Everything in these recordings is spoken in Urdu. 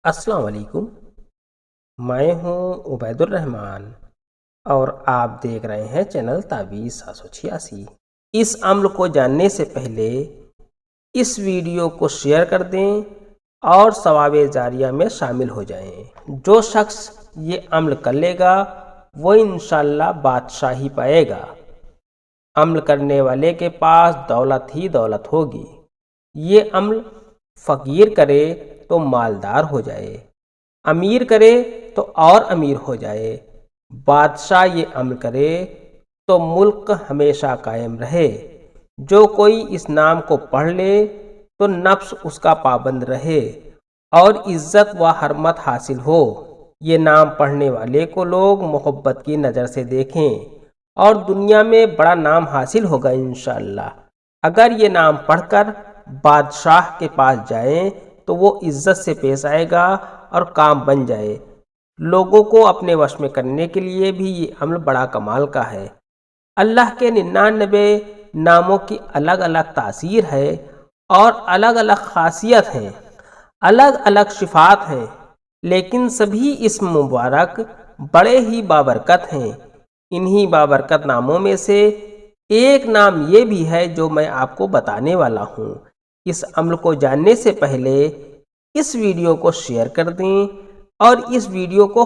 السلام علیکم، میں ہوں عبید الرحمن اور آپ دیکھ رہے ہیں چینل تعویذ 786۔ اس عمل کو جاننے سے پہلے اس ویڈیو کو شیئر کر دیں اور ثواب جاریہ میں شامل ہو جائیں۔ جو شخص یہ عمل کر لے گا وہ انشاءاللہ بادشاہی پائے گا۔ عمل کرنے والے کے پاس دولت ہی دولت ہوگی۔ یہ عمل فقیر کرے تو مالدار ہو جائے، امیر کرے تو اور امیر ہو جائے، بادشاہ یہ عمل کرے تو ملک ہمیشہ قائم رہے۔ جو کوئی اس نام کو پڑھ لے تو نفس اس کا پابند رہے اور عزت و حرمت حاصل ہو۔ یہ نام پڑھنے والے کو لوگ محبت کی نظر سے دیکھیں اور دنیا میں بڑا نام حاصل ہوگا انشاءاللہ۔ اگر یہ نام پڑھ کر بادشاہ کے پاس جائیں تو وہ عزت سے پیش آئے گا اور کام بن جائے۔ لوگوں کو اپنے وش میں کرنے کے لیے بھی یہ عمل بڑا کمال کا ہے۔ اللہ کے 99 ناموں کی الگ الگ تاثیر ہے اور الگ الگ خاصیت ہیں، الگ الگ صفات ہیں، لیکن سبھی اسم مبارک بڑے ہی بابرکت ہیں۔ انہی بابرکت ناموں میں سے ایک نام یہ بھی ہے جو میں آپ کو بتانے والا ہوں۔ اس عمل کو جاننے سے پہلے اس ویڈیو کو شیئر کر دیں اور اس ویڈیو کو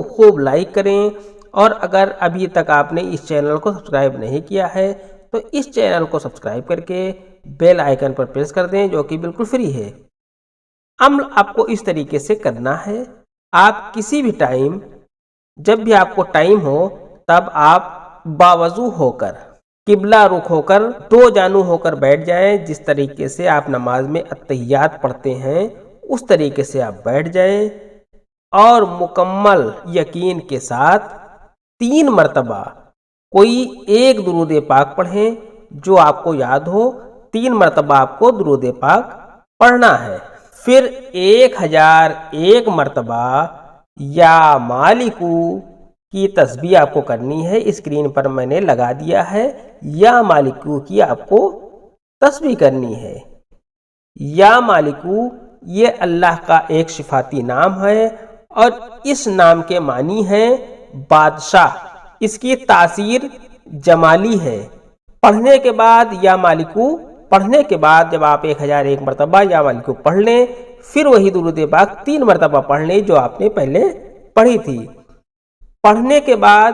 خوب لائک کریں، اور اگر ابھی تک آپ نے اس چینل کو سبسکرائب نہیں کیا ہے تو اس چینل کو سبسکرائب کر کے بیل آئیکن پر پریس کر دیں جو کہ بالکل فری ہے۔ عمل آپ کو اس طریقے سے کرنا ہے۔ آپ کسی بھی ٹائم، جب بھی آپ کو ٹائم ہو تب آپ باوضو ہو کر، قبلہ رخ ہو کر، دو جانو ہو کر بیٹھ جائیں۔ جس طریقے سے آپ نماز میں اتحیات پڑھتے ہیں اس طریقے سے آپ بیٹھ جائیں اور مکمل یقین کے ساتھ 3 مرتبہ کوئی ایک درود پاک پڑھیں جو آپ کو یاد ہو۔ 3 مرتبہ آپ کو درود پاک پڑھنا ہے۔ پھر 1001 مرتبہ یا مالکو کی تسبیح آپ کو کرنی ہے۔ اسکرین پر میں نے لگا دیا ہے، یا مالکو کی آپ کو تسبیح کرنی ہے۔ یا مالکو یہ اللہ کا ایک صفاتی نام ہے اور اس نام کے معنی ہے بادشاہ۔ اس کی تاثیر جمالی ہے۔ پڑھنے کے بعد یا مالکو پڑھنے کے بعد جب آپ 1001 مرتبہ یا مالکو پڑھ لیں، پھر وہی درود پاک 3 مرتبہ پڑھ لیں جو آپ نے پہلے پڑھی تھی۔ پڑھنے کے بعد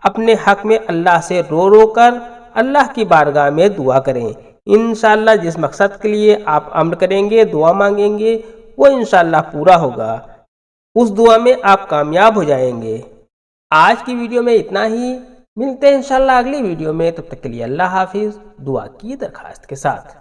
اپنے حق میں اللہ سے رو کر اللہ کی بارگاہ میں دعا کریں۔ انشاءاللہ جس مقصد کے لیے آپ عمل کریں گے، دعا مانگیں گے، وہ انشاءاللہ پورا ہوگا۔ اس دعا میں آپ کامیاب ہو جائیں گے۔ آج کی ویڈیو میں اتنا ہی، ملتے ہیں انشاءاللہ اگلی ویڈیو میں۔ تب تک کے لیے اللہ حافظ، دعا کی درخواست کے ساتھ۔